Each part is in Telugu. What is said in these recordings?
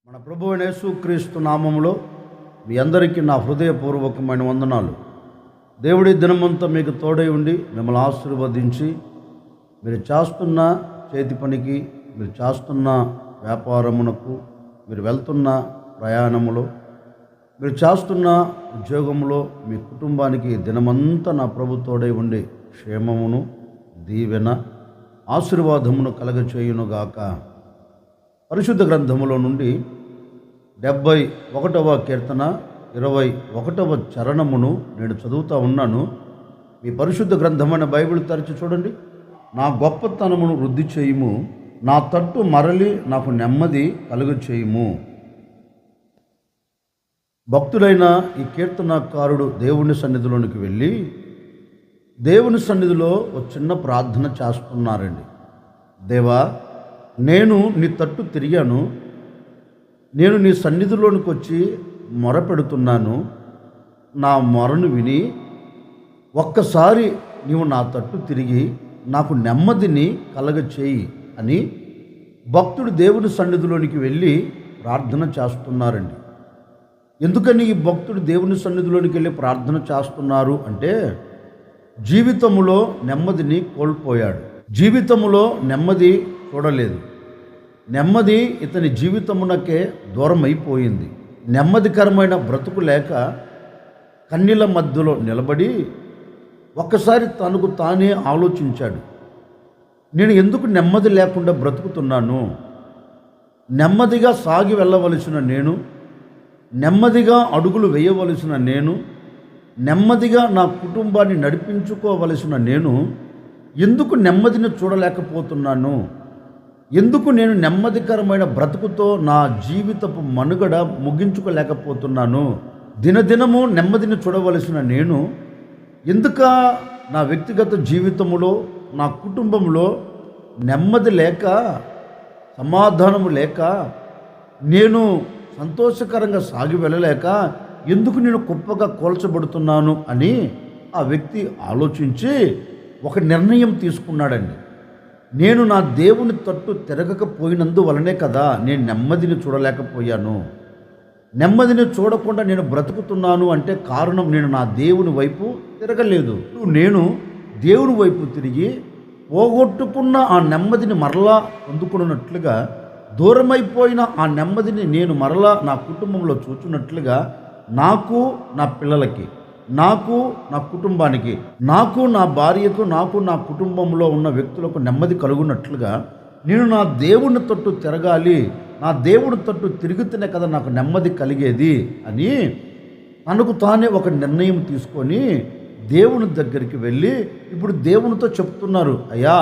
మన ప్రభువైన యేసుక్రీస్తు నామములో మీ అందరికీ నా హృదయపూర్వకమైన వందనాలు. దేవుడి దినమంతా మీకు తోడై ఉండి మిమ్మల్ని ఆశీర్వదించి మీరు చేస్తున్న చేతి పనికి, మీరు చేస్తున్న వ్యాపారమునకు, మీరు వెళ్తున్న ప్రయాణములో, మీరు చేస్తున్న ఉద్యోగంలో మీ కుటుంబానికి దినమంతా నా ప్రభు తోడై ఉండి క్షేమమును, దీవెన, ఆశీర్వాదమును కలగచేయునుగాక. పరిశుద్ధ గ్రంథములో నుండి 71వ కీర్తన 21వ చరణమును నేను చదువుతూ ఉన్నాను. మీ పరిశుద్ధ గ్రంథమైన బైబిల్ తెరచి చూడండి. నా గొప్పతనమును వృద్ధి చేయుము, నా తట్టు మరలి నాకు నెమ్మది కలుగు చేయుము. భక్తుడైన ఈ కీర్తనకారుడు దేవుని సన్నిధిలోనికి వెళ్ళి దేవుని సన్నిధిలో ఒక చిన్న ప్రార్థన చేస్తున్నారండి. దేవా, నేను నీ తట్టు తిరిగాను, నేను నీ సన్నిధిలోనికి వచ్చి మొరపెడుతున్నాను. నా మొరను విని ఒక్కసారి నీవు నా తట్టు తిరిగి నాకు నెమ్మదిని కలగచేయి అని భక్తుడు దేవుని సన్నిధిలోనికి వెళ్ళి ప్రార్థన చేస్తున్నారండి. ఎందుకని ఈ భక్తుడు దేవుని సన్నిధిలోనికి వెళ్ళి ప్రార్థన చేస్తున్నారు అంటే, జీవితములో నెమ్మదిని కోల్పోయాడు. జీవితములో నెమ్మది చూడలేదు. నెమ్మది ఇతని జీవితమునకే దూరం అయిపోయింది. నెమ్మదికరమైన బ్రతుకు లేక కన్నీళ్ళ మధ్యలో నిలబడి ఒక్కసారి తనకు తానే ఆలోచించాడు. నేను ఎందుకు నెమ్మది లేకుండా బ్రతుకుతున్నాను? నెమ్మదిగా సాగి వెళ్ళవలసిన నేను, నెమ్మదిగా అడుగులు వేయవలసిన నేను, నెమ్మదిగా నా కుటుంబాన్ని నడిపించుకోవలసిన నేను ఎందుకు నెమ్మదిని చూడలేకపోతున్నాను? ఎందుకు నేను నెమ్మదికరమైన బ్రతుకుతో నా జీవితపు మనుగడ ముగించుకోలేకపోతున్నాను? దినదినము నెమ్మదిని చూడవలసిన నేను ఎందుక నా వ్యక్తిగత జీవితంలో, నా కుటుంబంలో నెమ్మది లేక, సమాధానము లేక, నేను సంతోషకరంగా సాగి వెళ్ళలేక ఎందుకు నేను కుప్పగా కోల్చబడుతున్నాను అని ఆ వ్యక్తి ఆలోచించి ఒక నిర్ణయం తీసుకున్నాడండి. నేను నా దేవుని తట్టు తిరగకపోయినందువలనే కదా నేను నెమ్మదిని చూడలేకపోయాను. నెమ్మదిని చూడకుండా నేను బ్రతుకుతున్నాను అంటే కారణం నేను నా దేవుని వైపు తిరగలేదు. నేను దేవుని వైపు తిరిగి పోగొట్టుకున్న ఆ నెమ్మదిని మరలా పొందుకున్నట్లుగా, దూరమైపోయిన ఆ నెమ్మదిని నేను మరలా నా కుటుంబంలో చూచున్నట్లుగా నాకు, నా పిల్లలకి, నాకు, నా కుటుంబానికి, నాకు, నా భార్యకు, నాకు, నా కుటుంబంలో ఉన్న వ్యక్తులకు నెమ్మది కలుగునట్లుగా నేను నా దేవుని తట్టు తిరగాలి. నా దేవుని తట్టు తిరుగుతూనే కదా నాకు నెమ్మది కలిగేది అని తనకు తానే ఒక నిర్ణయం తీసుకొని దేవుని దగ్గరికి వెళ్ళి ఇప్పుడు దేవునితో చెప్తున్నారు. అయ్యా,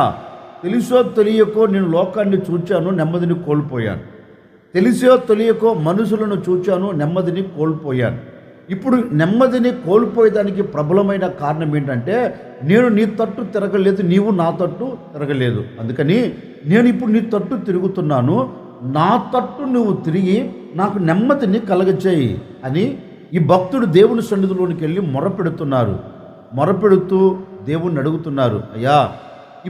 తెలిసో తెలియకో నేను లోకాన్ని చూచాను, నెమ్మదిని కోల్పోయాను. తెలిసో తెలియకో మనుషులను చూచాను, నెమ్మదిని కోల్పోయాను. ఇప్పుడు నెమ్మదిని కోల్పోయేదానికి ప్రబలమైన కారణం ఏంటంటే, నేను నీ తట్టు తిరగలేదు, నీవు నా తట్టు తిరగలేదు. అందుకని నేను ఇప్పుడు నీ తట్టు తిరుగుతున్నాను, నా తట్టు నువ్వు తిరిగి నాకు నెమ్మదిని కలగచేయి అని ఈ భక్తుడు దేవుని సన్నిధిలోనికి వెళ్ళి మొరపెడుతున్నారు. మొరపెడుతూ దేవుణ్ణి అడుగుతున్నారు. అయ్యా,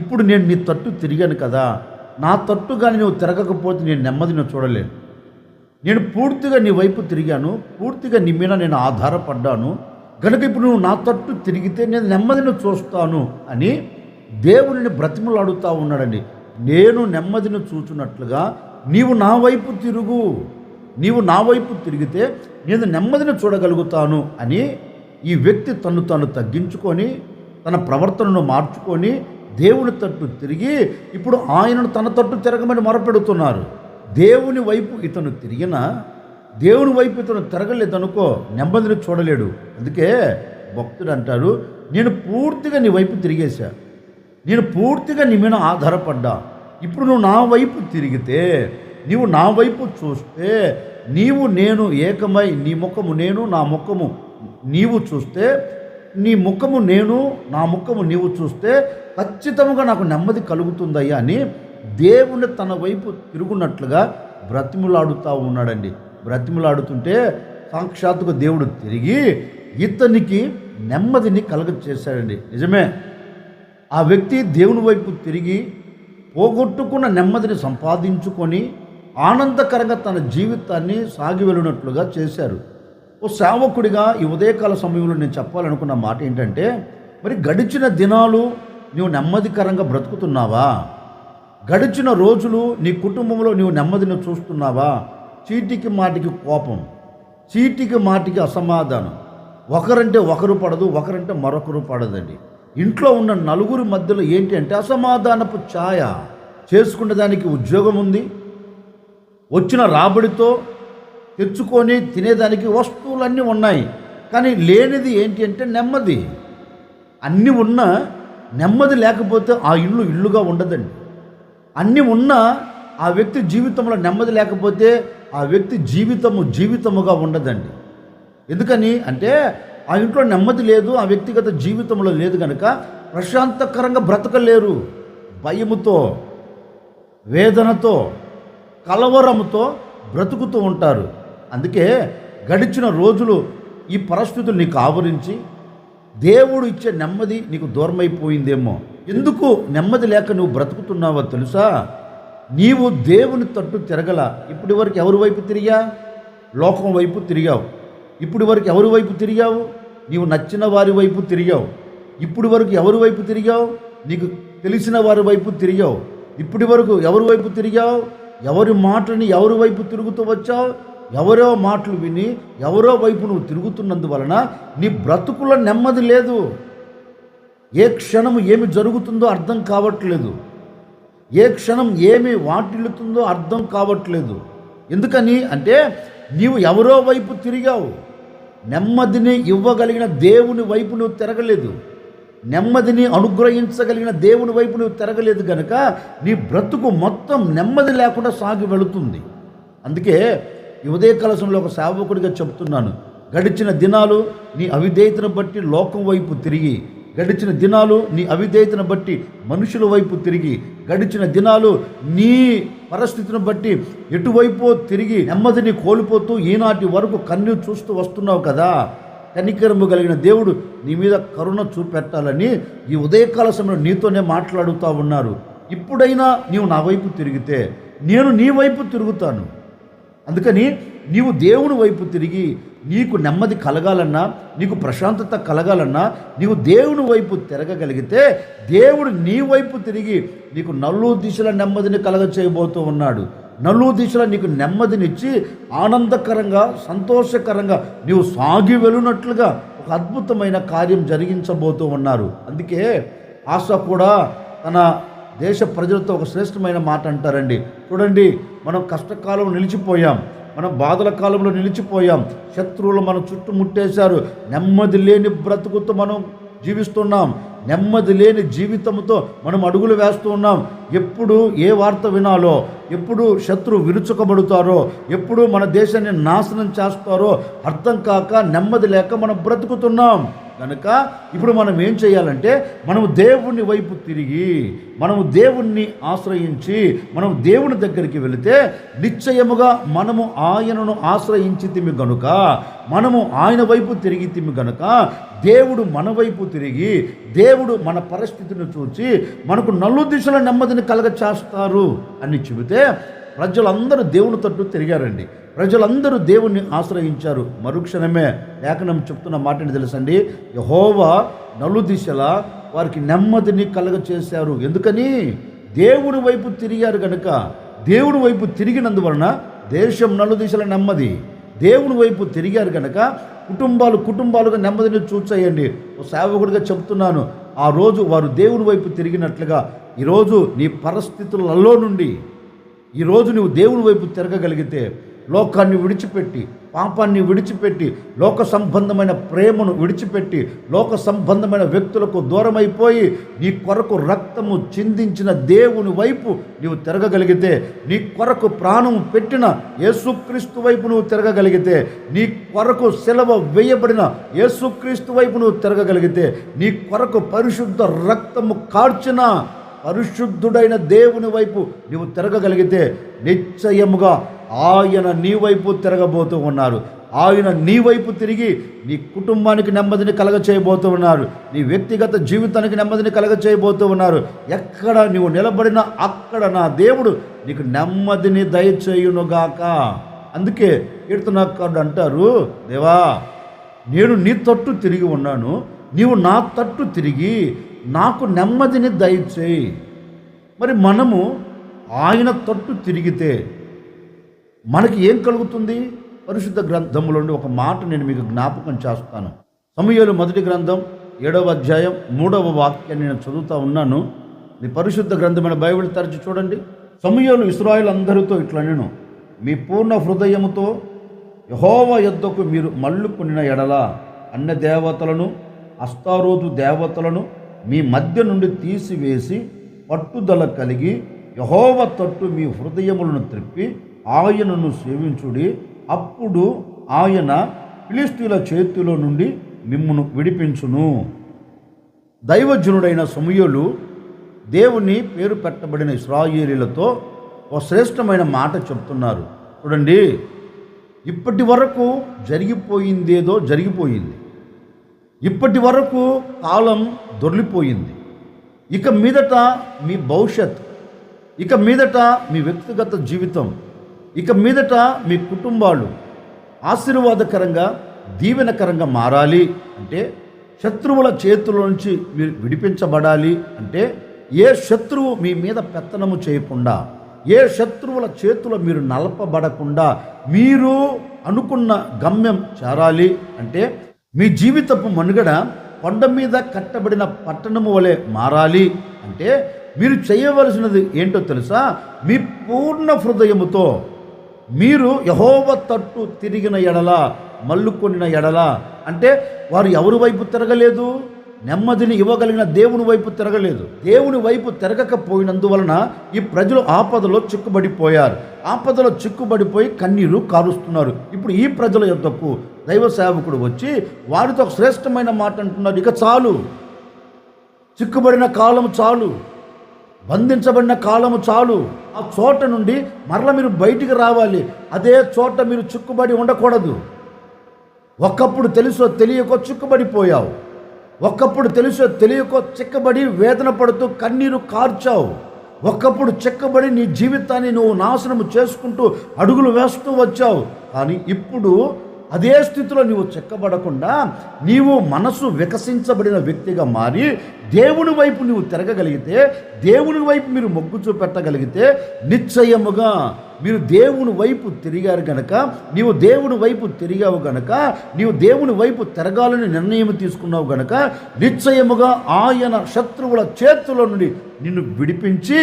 ఇప్పుడు నేను నీ తట్టు తిరిగాను కదా, నా తట్టు కానీ నువ్వు తిరగకపోతే నేను నెమ్మదిని చూడలేను. నేను పూర్తిగా నీ వైపు తిరిగాను, పూర్తిగా నీ మీద నేను ఆధారపడ్డాను కనుక ఇప్పుడు నువ్వు నా తట్టు తిరిగితే నేను నెమ్మదిని చూస్తాను అని దేవుని బ్రతిమలాడుతూ ఉన్నాడండి. నేను నెమ్మదిని చూచున్నట్లుగా నీవు నా వైపు తిరుగు, నీవు నా వైపు తిరిగితే నేను నెమ్మదిని చూడగలుగుతాను అని ఈ వ్యక్తి తను తాను తగ్గించుకొని తన ప్రవర్తనను మార్చుకొని దేవుని తట్టు తిరిగి ఇప్పుడు ఆయనను తన తట్టు తిరగమని మొరపెడుతున్నారు. దేవుని వైపు ఇతను తిరిగినా, దేవుని వైపు ఇతను తిరగలేదనుకో నెమ్మదిని చూడలేడు. అందుకే భక్తుడు అంటారు, నేను పూర్తిగా నీ వైపు తిరిగేశా, నేను పూర్తిగా నీ మీద ఆధారపడ్డా. ఇప్పుడు నువ్వు నా వైపు తిరిగితే, నీవు నా వైపు చూస్తే, నీవు నేను ఏకమై నీ ముఖము నేను, నా ముఖము నీవు చూస్తే, నీ ముఖము నేను, నా ముఖము నీవు చూస్తే ఖచ్చితంగా నాకు నెమ్మది కలుగుతుందయ్యా అని దేవుని తన వైపు తిరుగునట్లుగా బ్రతిములాడుతూ ఉన్నాడండి. బ్రతిములాడుతుంటే సాక్షాత్తుగా దేవుడు తిరిగి ఇతనికి నెమ్మదిని కలగచేశాడండి. నిజమే, ఆ వ్యక్తి దేవుని వైపు తిరిగి పోగొట్టుకున్న నెమ్మదిని సంపాదించుకొని ఆనందకరంగా తన జీవితాన్ని సాగి వెళ్ళినట్లుగా చేశారు. ఓ సేవకుడిగా ఈ ఉదయకాల సమయంలో నేను చెప్పాలనుకున్న మాట ఏంటంటే, మరి గడిచిన దినాలు నీవు నెమ్మదికరంగా బ్రతుకుతున్నావా? గడిచిన రోజులు నీ కుటుంబంలో నీవు నెమ్మదిని చూస్తున్నావా? చీటికి మాటికి కోపం, చీటికి మాటికి అసమాధానం, ఒకరంటే ఒకరు పడదు, ఒకరంటే మరొకరు పడదండి. ఇంట్లో ఉన్న నలుగురి మధ్యలో ఏంటి అంటే అసమాధానపు ఛాయ. చేసుకునే దానికి ఉద్యోగం ఉంది, వచ్చిన రాబడితో తెచ్చుకొని తినేదానికి వస్తువులన్నీ ఉన్నాయి, కానీ లేనిది ఏంటి అంటే నెమ్మది. అన్నీ ఉన్నా నెమ్మది లేకపోతే ఆ ఇల్లు ఇల్లుగా ఉండదండి. అన్నీ ఉన్నా ఆ వ్యక్తి జీవితంలో నెమ్మది లేకపోతే ఆ వ్యక్తి జీవితముగా ఉండదండి. ఎందుకని అంటే ఆ ఇంట్లో నెమ్మది లేదు, ఆ వ్యక్తిగత జీవితంలో లేదు కనుక ప్రశాంతకరంగా బ్రతకలేరు. భయముతో, వేదనతో, కలవరంతో బ్రతుకుతూ ఉంటారు. అందుకే గడిచిన రోజులు ఈ పరిస్థితులు నీకు ఆవరించి దేవుడు ఇచ్చే నెమ్మది నీకు దూరమైపోయిందేమో. ఎందుకు నెమ్మది లేక నువ్వు బ్రతుకుతున్నావో తెలుసా? నీవు దేవుని తట్టు తిరగల. ఇప్పటి వరకు ఎవరి వైపు తిరిగా? లోకం వైపు తిరిగావు. ఇప్పటి వరకు ఎవరి వైపు తిరిగావు? నీవు నచ్చిన వారి వైపు తిరిగావు. ఇప్పటి వరకు ఎవరి వైపు తిరిగావు? నీకు తెలిసిన వారి వైపు తిరిగావు. ఇప్పటి వరకు ఎవరి వైపు తిరిగావు? ఎవరి మాటని ఎవరి వైపు తిరుగుతూ వచ్చావు? ఎవరో మాటలు విని ఎవరో వైపు నువ్వు తిరుగుతున్నందువలన నీ బ్రతుకులో నెమ్మది లేదు. ఏ క్షణం ఏమి జరుగుతుందో అర్థం కావట్లేదు, ఏ క్షణం ఏమి వాటిల్లుతుందో అర్థం కావట్లేదు. ఎందుకని అంటే నీవు ఎవరో వైపు తిరిగావు. నెమ్మదిని ఇవ్వగలిగిన దేవుని వైపు నువ్వు తిరగలేదు, నెమ్మదిని అనుగ్రహించగలిగిన దేవుని వైపు నువ్వు తిరగలేదు కనుక నీ బ్రతుకు మొత్తం నెమ్మది లేకుండా సాగి వెళుతుంది. అందుకే ఈ ఉదయకాల సమయంలో ఒక సేవకుడిగా చెప్తున్నాను, గడిచిన దినాలు నీ అవిధేయతను బట్టి లోకం వైపు తిరిగి, గడిచిన దినాలు నీ అవిధేయతను బట్టి మనుషుల వైపు తిరిగి, గడిచిన దినాలు నీ పరిస్థితిని బట్టి ఎటువైపో తిరిగి నెమ్మదిని కోల్పోతూ ఈనాటి వరకు కన్ను చూస్తూ వస్తున్నావు కదా. కనికరము కలిగిన దేవుడు నీ మీద కరుణ చూపెట్టాలని ఈ ఉదయకాల సమయంలో నీతోనే మాట్లాడుతూ ఉన్నారు. ఇప్పుడైనా నీవు నా వైపు తిరిగితే నేను నీ వైపు తిరుగుతాను. అందుకని నీవు దేవుని వైపు తిరిగి నీకు నెమ్మది కలగాలన్నా, నీకు ప్రశాంతత కలగాలన్నా నీవు దేవుని వైపు తిరగగలిగితే దేవుడు నీ వైపు తిరిగి నీకు నలుగు దిశల నెమ్మదిని కలగచేయబోతూ ఉన్నాడు. నలుగు దిశల నీకు నెమ్మదినిచ్చి ఆనందకరంగా, సంతోషకరంగా నీవు సాగి వెళ్ళినట్లుగా ఒక అద్భుతమైన కార్యం జరిగించబోతూ ఉన్నారు. అందుకే ఆశ కూడా తన దేశ ప్రజలతో ఒక శ్రేష్టమైన మాట అంటారండి. చూడండి, మనం కష్టకాలం నిలిచిపోయాం, మనం బాధల కాలంలో నిలిచిపోయాం, శత్రువులు మన చుట్టూ ముట్టేశారు, నెమ్మది లేని బ్రతుకుతో మనం జీవిస్తున్నాం, నెమ్మది లేని జీవితంతో మనం అడుగులు వేస్తూ ఉన్నాం. ఎప్పుడు ఏ వార్త వినాలో, ఎప్పుడు శత్రువు విరుచుకబడతారో, ఎప్పుడు మన దేశాన్ని నాశనం చేస్తారో అర్థం కాక నెమ్మది లేక మనం బ్రతుకుతున్నాం. కనుక ఇప్పుడు మనం ఏం చేయాలంటే మనము దేవుని వైపు తిరిగి, మనము దేవుణ్ణి ఆశ్రయించి, మనం దేవుని దగ్గరికి వెళితే నిశ్చయముగా మనము ఆయనను ఆశ్రయించితిమి గనుక, మనము ఆయన వైపు తిరిగితిమి గనుక దేవుడు మన వైపు తిరిగి, దేవుడు మన పరిస్థితిని చూచి మనకు నలు దిశల నెమ్మదిని కలగ చేస్తారు అని చెబితే ప్రజలందరూ దేవుని తట్టు తిరిగారండి. ప్రజలందరూ దేవుణ్ణి ఆశ్రయించారు. మరుక్షణమే లేఖనం చెప్తున్న మాటని తెలుసండి, యెహోవా నలుదిశలా వారికి నెమ్మదిని కలగ చేశారు. ఎందుకని? దేవుడి వైపు తిరిగారు కనుక. దేవుడి వైపు తిరిగినందువలన దేశం నలుదిశల నెమ్మది. దేవుని వైపు తిరిగారు కనుక కుటుంబాలుగా నెమ్మదిని చూచేయండి. ఓ సేవకుడిగా చెప్తున్నాను, ఆ రోజు వారు దేవుని వైపు తిరిగినట్లుగా ఈరోజు నీ పరిస్థితులలో నుండి ఈరోజు నువ్వు దేవుని వైపు తిరగగలిగితే, లోకాన్ని విడిచిపెట్టి, పాపాన్ని విడిచిపెట్టి, లోక సంబంధమైన ప్రేమను విడిచిపెట్టి, లోక సంబంధమైన వ్యక్తులకు దూరమైపోయి నీ కొరకు రక్తము చిందించిన దేవుని వైపు నీవు తిరగగలిగితే, నీ కొరకు ప్రాణం పెట్టిన యేసుక్రీస్తు వైపు నువ్వు తిరగగలిగితే, నీ కొరకు సిలువ వేయబడిన యేసుక్రీస్తు వైపు నువ్వు తిరగగలిగితే, నీ కొరకు పరిశుద్ధ రక్తము కార్చిన పరిశుద్ధుడైన దేవుని వైపు నీవు తిరగగలిగితే నిశ్చయముగా ఆయన నీ వైపు తిరగబోతూ ఉన్నారు. ఆయన నీ వైపు తిరిగి నీ కుటుంబానికి నెమ్మదిని కలగచేయబోతూ ఉన్నారు. నీ వ్యక్తిగత జీవితానికి నెమ్మదిని కలగచేయబోతూ ఉన్నారు. ఎక్కడ నీవు నిలబడినా అక్కడ నా దేవుడు నీకు నెమ్మదిని దయచేయునుగాక. అందుకే కీర్తనకారుడు అంటారు, దేవా నేను నీ తట్టు తిరిగి ఉన్నాను, నీవు నా తట్టు తిరిగి నాకు నెమ్మదిని దయచేయి. మరి మనము ఆయన తట్టు తిరిగితే మనకి ఏం కలుగుతుంది? పరిశుద్ధ గ్రంథములోని ఒక మాట నేను మీకు జ్ఞాపకం చేస్తాను. సమూయేలు మొదటి గ్రంథం 7వ అధ్యాయం 3వ వాక్యాన్ని నేను చదువుతా ఉన్నాను. మీ పరిశుద్ధ గ్రంథమైన బైబిల్ తెరచి చూడండి. సమూయేలు ఇశ్రాయేలు అందరితో ఇట్లా, నేను మీ పూర్ణ హృదయముతో యెహోవా యొద్దకు మీరు మళ్ళుకొనిన ఎడల అన్య దేవతలను అస్తారోతు దేవతలను మీ మధ్య నుండి తీసివేసి పట్టుదల కలిగి యెహోవా తట్టు మీ హృదయములను త్రిప్పి ఆయనను సేవించుడి. అప్పుడు ఆయన ఫిలిష్తీయుల చేతిలో నుండి మిమ్మును విడిపించును. దైవజనుడైన సమూయేలు దేవుని పేరు పెట్టబడిన ఇశ్రాయేలీలతో ఒక శ్రేష్టమైన మాట చెప్తున్నారు. చూడండి, ఇప్పటి వరకు జరిగిపోయిందేదో జరిగిపోయింది. ఇప్పటి వరకు కాలం దొర్లిపోయింది. ఇక మీదట మీ భవిష్యత్, ఇక మీదట మీ వ్యక్తిగత జీవితం, ఇక మీదట మీ కుటుంబాలు ఆశీర్వాదకరంగా దీవెనకరంగా మారాలి అంటే, శత్రువుల చేతుల నుంచి మీరు విడిపించబడాలి అంటే, ఏ శత్రువు మీ మీద పెత్తనము చేయకుండా, ఏ శత్రువుల చేతుల మీరు నలపబడకుండా మీరు అనుకున్న గమ్యం చేరాలి అంటే, మీ జీవితపు మనుగడ కొండ మీద కట్టబడిన పట్టణము వలె మారాలి అంటే, మీరు చేయవలసినది ఏంటో తెలుసా? మీ పూర్ణ హృదయముతో మీరు యెహోవా తట్టు తిరిగిన ఎడల, మళ్ళుకొనిన ఎడల అంటే, వారు ఎవరి వైపు తిరగలేదు? నెమ్మదిని ఇవ్వగలిగిన దేవుని వైపు తిరగలేదు. దేవుని వైపు తిరగకపోయినందువలన ఈ ప్రజలు ఆపదలో చిక్కుబడిపోయారు. ఆపదలో చిక్కుబడిపోయి కన్నీరు కారుస్తున్నారు. ఇప్పుడు ఈ ప్రజల యొద్దకు దైవ సేవకుడు వచ్చి వారితో ఒక శ్రేష్టమైన మాట అంటున్నారు, ఇక చాలు, చిక్కుబడిన కాలము చాలు, బంధించబడిన కాలము చాలు. ఆ చోట నుండి మరల మీరు బయటికి రావాలి. అదే చోట మీరు చిక్కుబడి ఉండకూడదు. ఒకప్పుడు తెలుసో తెలియకో చిక్కుబడిపోయావు. ఒకప్పుడు తెలుసో తెలియకో చిక్కబడి వేదన పడుతూ కన్నీరు కార్చావు. ఒకప్పుడు చిక్కబడి నీ జీవితాన్ని నువ్వు నాశనము చేసుకుంటూ అడుగులు వేస్తూ వచ్చావు. కానీ ఇప్పుడు అదే స్థితిలో నీవు చిక్కబడకుండా నీవు మనసు వికసించబడిన వ్యక్తిగా మారి దేవుని వైపు నువ్వు తిరగగలిగితే, దేవుని వైపు మీరు మొగ్గు చూపెట్టగలిగితే, నిశ్చయముగా మీరు దేవుని వైపు తిరిగారు గనక, నీవు దేవుని వైపు తిరిగావు గనక, నీవు దేవుని వైపు తిరగాలని నిర్ణయం తీసుకున్నావు గనక, నిశ్చయముగా ఆయన శత్రువుల చేతుల నుండి నిన్ను విడిపించి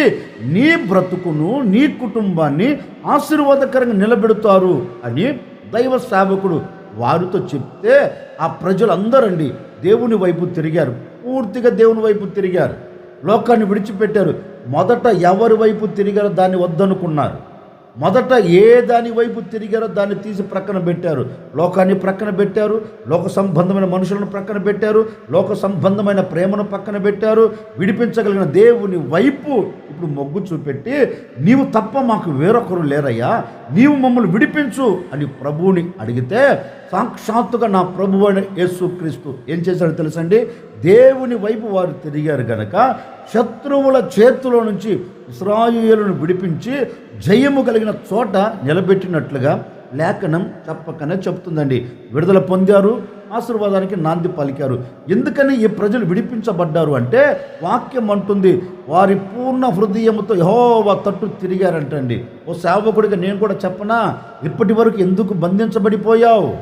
నీ బ్రతుకును, నీ కుటుంబాన్ని ఆశీర్వాదకరంగా నిలబెడతారు అని దైవ సేవకుడు వారితో చెప్తే, ఆ ప్రజలందరండి దేవుని వైపు తిరిగారు. పూర్తిగా దేవుని వైపు తిరిగారు. లోకాన్ని విడిచిపెట్టారు. మొదట ఎవరి వైపు తిరిగారో దాన్ని వద్దనుకున్నారు. మొదట ఏ దాని వైపు తిరిగారో దాన్ని తీసి ప్రక్కన పెట్టారు. లోకాన్ని ప్రక్కన పెట్టారు, లోక సంబంధమైన మనుషులను ప్రక్కన పెట్టారు, లోక సంబంధమైన ప్రేమను పక్కన పెట్టారు. విడిపించగలిగిన దేవుని వైపు ఇప్పుడు మొగ్గు చూపెట్టి, నీవు తప్ప మాకు వేరొకరు లేరయ్యా, నీవు మమ్మల్ని విడిపించు అని ప్రభువుని అడిగితే, సాక్షాత్తుగా నా ప్రభువు అయిన యేసుక్రీస్తు ఏం చేశాడో తెలుసండి? దేవుని వైపు వారు తిరిగారు గనక శత్రువుల చేతిలో నుంచి ఇశ్రాయేలును విడిపించి జయము కలిగిన చోట నిలబెట్టినట్లుగా లేఖనం చెప్పకనే చెప్తుందండి. విడుదల పొందారు, ఆశీర్వాదానికి నాంది పలికారు. ఎందుకని ఈ ప్రజలు విడిపించబడ్డారు అంటే, వాక్యం అంటుంది వారి పూర్ణ హృదయముతో యెహోవా తట్టు తిరిగారంటండి. ఓ సేవకుడిగా నేను కూడా చెప్పనా, ఇప్పటి వరకు ఎందుకు బంధించబడిపోయావు?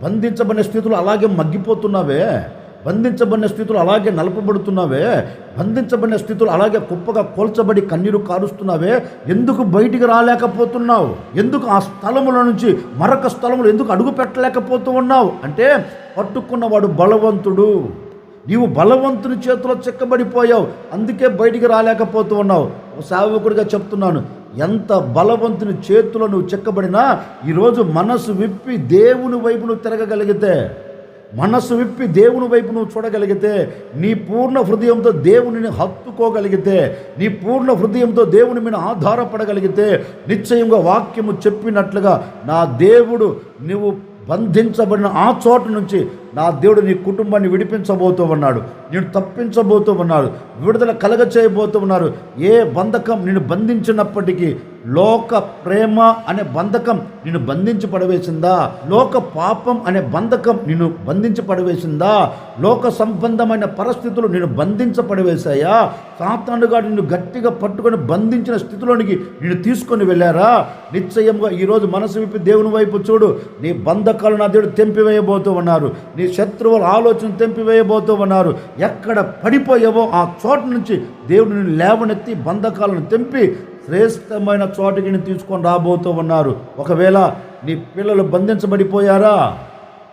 బంధించబడిన స్థితిలో అలాగే మగ్గిపోతున్నావే, బంధించబడిన స్థితులు అలాగే నలపబడుతున్నావే, బంధించబడిన స్థితులు అలాగే కుప్పగా కోల్చబడి కన్నీరు కారుస్తున్నావే. ఎందుకు బయటికి రాలేకపోతున్నావు? ఎందుకు ఆ స్థలముల నుంచి మరొక స్థలములు ఎందుకు అడుగు పెట్టలేకపోతూ ఉన్నావు అంటే, పట్టుకున్నవాడు బలవంతుడు. నీవు బలవంతుని చేతిలో చిక్కబడిపోయావు, అందుకే బయటికి రాలేకపోతూ ఉన్నావు. సేవకుడిగా చెప్తున్నాను, ఎంత బలవంతుని చేతిలో నువ్వు చిక్కబడినా ఈరోజు మనసు విప్పి దేవుని వైపు నువ్వు తిరగగలిగితే, మనసు విప్పి దేవుని వైపు నువ్వు చూడగలిగితే, నీ పూర్ణ హృదయంతో దేవునిని హత్తుకోగలిగితే, నీ పూర్ణ హృదయంతో దేవుని మీద ఆధారపడగలిగితే, నిశ్చయంగా వాక్యము చెప్పినట్లుగా నా దేవుడు నువ్వు బంధించబడిన ఆ చోటు నుంచి నా దేవుడు నీ కుటుంబాన్ని విడిపించబోతూ ఉన్నాడు, నేను తప్పించబోతూ ఉన్నాడు, విడుదల కలగ చేయబోతూ ఉన్నారు. ఏ బంధకం నిన్ను బంధించినప్పటికీ, లోక ప్రేమ అనే బంధకం నిన్ను బంధించి పడవేసిందా, లోక పాపం అనే బంధకం నిన్ను బంధించి పడవేసిందా, లోక సంబంధమైన పరిస్థితులు నిన్ను బంధించ పడవేశాయా, సాతానుగా నిన్ను గట్టిగా పట్టుకొని బంధించిన స్థితిలోనికి నిన్ను తీసుకొని వెళ్ళారా? నిశ్చయంగా ఈరోజు మనసు విప్పి దేవుని వైపు చూడు. నీ బంధకాలు నా దేవుడు తెంపివేయబోతూ ఉన్నారు, నీ శత్రువుల ఆలోచన తెంపివేయబోతూ ఉన్నారు. ఎక్కడ పడిపోయావో ఆ చోటు నుంచి దేవుడు నిన్ను లేవనెత్తి బంధకాలను తెంపి శ్రేష్టమైన చోటుకి నేను తీసుకొని రాబోతూ ఉన్నారు. ఒకవేళ నీ పిల్లలు బంధించబడిపోయారా,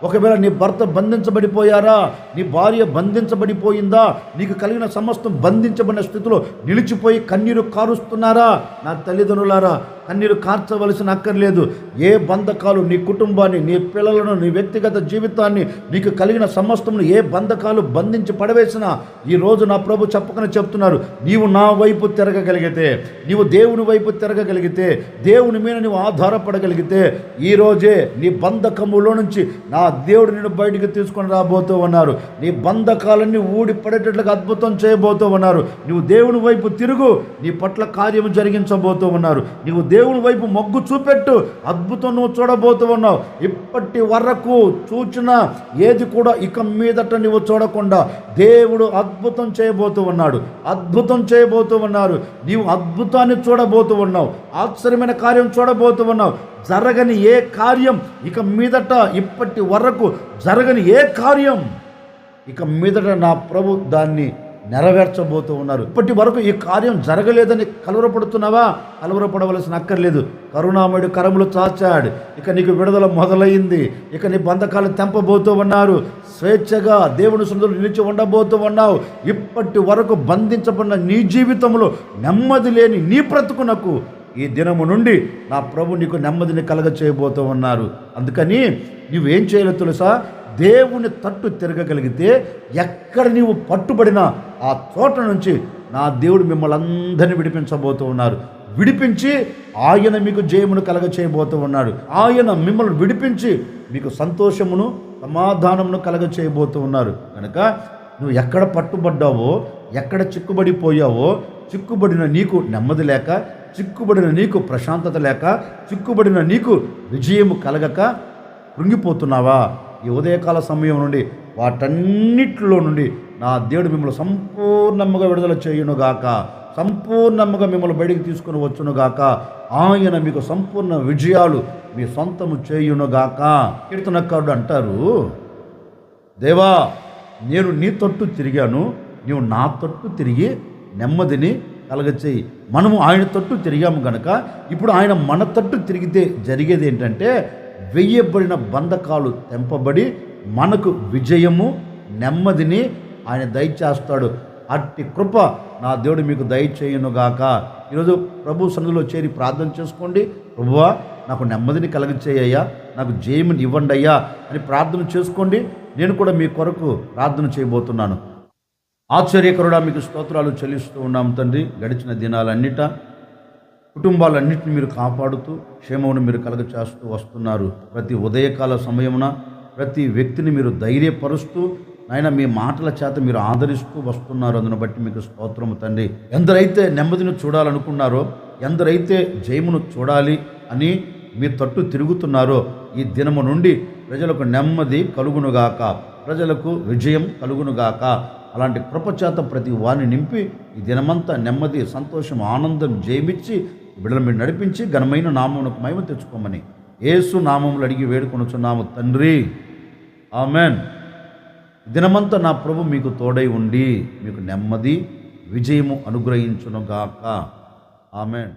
ఒకవేళ నీ భర్త బంధించబడిపోయారా, నీ భార్య బంధించబడిపోయిందా, నీకు కలిగిన సమస్తం బంధించబడిన స్థితిలో నిలిచిపోయి కన్నీరు కారుస్తున్నారా? నా తల్లిదండ్రులారా, కన్నీరు కార్చవలసిన అక్కర్లేదు. ఏ బంధకాలు నీ కుటుంబాన్ని, నీ పిల్లలను, నీ వ్యక్తిగత జీవితాన్ని, నీకు కలిగిన సమస్తమును ఏ బంధకాలు బంధించి పడవేసినా ఈరోజు నా ప్రభు చెప్పకనే చెప్తున్నారు, నీవు నా వైపు తిరగగలిగితే, నీవు దేవుని వైపు తిరగగలిగితే, దేవుని మీద నీవు ఆధారపడగలిగితే, ఈరోజే నీ బంధకములో నుంచి నా దేవుడు నిన్ను బయటికి తీసుకొని రాబోతూ ఉన్నారు. నీ బంధకాలన్నీ ఊడి పడేటట్లుగా అద్భుతం చేయబోతూ ఉన్నారు. నువ్వు దేవుని వైపు తిరుగు, నీ పట్ల కార్యము జరిగించబోతూ ఉన్నారు. నీవు దేవుని వైపు మొగ్గు చూపెట్టు, అద్భుతం నువ్వు చూడబోతూ ఉన్నావు. ఇప్పటి వరకు చూచిన ఏది కూడా ఇక మీదట నువ్వు చూడకుండా దేవుడు అద్భుతం చేయబోతూ ఉన్నాడు, అద్భుతం చేయబోతూ ఉన్నారు. నీవు అద్భుతాన్ని చూడబోతూ ఉన్నావు, ఆశ్చర్యమైన కార్యం చూడబోతూ ఉన్నావు. జరగని ఏ కార్యం ఇక మీదట, ఇప్పటి వరకు జరగని ఏ కార్యం ఇక మీదట నా ప్రభు దాన్ని నెరవేర్చబోతూ ఉన్నారు. ఇప్పటి వరకు ఈ కార్యం జరగలేదని కలవరపడుతున్నావా? కలవరపడవలసిన అక్కర్లేదు. కరుణామయుడు కరములు చాచాడు, ఇక నీకు విడుదల మొదలైంది. ఇక నీ బంధకాలు తెంపబోతూ ఉన్నారు. స్వేచ్ఛగా దేవుని సన్నిధిలో నిలిచి ఉండబోతూ ఉన్నావు. ఇప్పటి వరకు బంధించబడిన నీ జీవితంలో నెమ్మది లేని నీ బ్రతుకునకు ఈ దినము నుండి నా ప్రభు నీకు నెమ్మదిని కలగ చేయబోతూ ఉన్నారు. అందుకని నువ్వేం చేయాలో తెలుసా? దేవుని తట్టు తిరగగలిగితే ఎక్కడ నీవు పట్టుబడినా ఆ చోట నుంచి నా దేవుడు మిమ్మల్ని అందరినీ విడిపించబోతూ ఉన్నారు. విడిపించి ఆయన మీకు జయమును కలగ చేయబోతూ ఉన్నాడు. ఆయన మిమ్మల్ని విడిపించి మీకు సంతోషమును సమాధానమును కలగ చేయబోతూ ఉన్నారు. కనుక నువ్వు ఎక్కడ పట్టుబడ్డావో, ఎక్కడ చిక్కుబడిపోయావో, చిక్కుబడిన నీకు నెమ్మది లేక, చిక్కుబడిన నీకు ప్రశాంతత లేక, చిక్కుబడిన నీకు విజయము కలగక కృంగిపోతున్నావా? ఈ ఉదయకాల సమయం నుండి వాటన్నిటిలో నుండి నా దేవుడు మిమ్మల్ని సంపూర్ణముగా విడుదల చేయునుగాక, సంపూర్ణముగా మిమ్మల్ని బయటికి తీసుకుని వచ్చునుగాక. ఆయన మీకు సంపూర్ణ విజయాలు మీ సొంతము చేయునుగాక. కీర్తనకారుడు అంటారు, దేవా నేను నీ తట్టు తిరిగాను, నీవు నా తట్టు తిరిగి నెమ్మదిని కలగచేయి. మనము ఆయన తట్టు తిరిగాము గనక ఇప్పుడు ఆయన మన తట్టు తిరిగితే జరిగేది ఏంటంటే, వెయ్యబడిన బంధకాలు తెంపబడి మనకు విజయము, నెమ్మదిని ఆయన దయచేస్తాడు. అట్టి కృప నా దేవుడు మీకు దయచేయునుగాక. ఈరోజు ప్రభు సన్నిధిలో చేరి ప్రార్థన చేసుకోండి. ప్రభువా నాకు నెమ్మదిని కలగచేయ్యా, నాకు జయముని ఇవ్వండి అయ్యా అని ప్రార్థన చేసుకోండి. నేను కూడా మీ కొరకు ప్రార్థన చేయబోతున్నాను. ఆశ్చర్యకరుడా మీకు స్తోత్రాలు చెల్లిస్తూ ఉన్నాం తండ్రి. గడిచిన దినాలన్నిట కుటుంబాలన్నింటిని మీరు కాపాడుతూ క్షేమమును మీరు కలగచేస్తూ వస్తున్నారు. ప్రతి ఉదయకాల సమయమున ప్రతి వ్యక్తిని మీరు ధైర్యపరుస్తూ నాయన మీ మాటల చేత మీరు ఆదరిస్తూ వస్తున్నారు. అందును బట్టి మీకు స్తోత్రము తండ్రి. ఎందరైతే నెమ్మదిని చూడాలనుకున్నారో, ఎందరైతే జయమును చూడాలి అని మీ తట్టు తిరుగుతున్నారో, ఈ దినము నుండి ప్రజలకు నెమ్మది కలుగునుగాక, ప్రజలకు విజయం కలుగునుగాక. అలాంటి కృపచేత ప్రతి వారిని నింపి ఈ దినమంతా నెమ్మది, సంతోషం, ఆనందం జయమిచ్చి బిడ్డలు మీరు నడిపించి ఘనమైన నామమునకు మహిమ తెచ్చుకోమని యేసు నామములు అడిగి వేడుకొనుచున్నాము తండ్రి, ఆమెన్. దినమంతా నా ప్రభు మీకు తోడై ఉండి మీకు నెమ్మది, విజయము అనుగ్రహించునుగాక. ఆమెన్.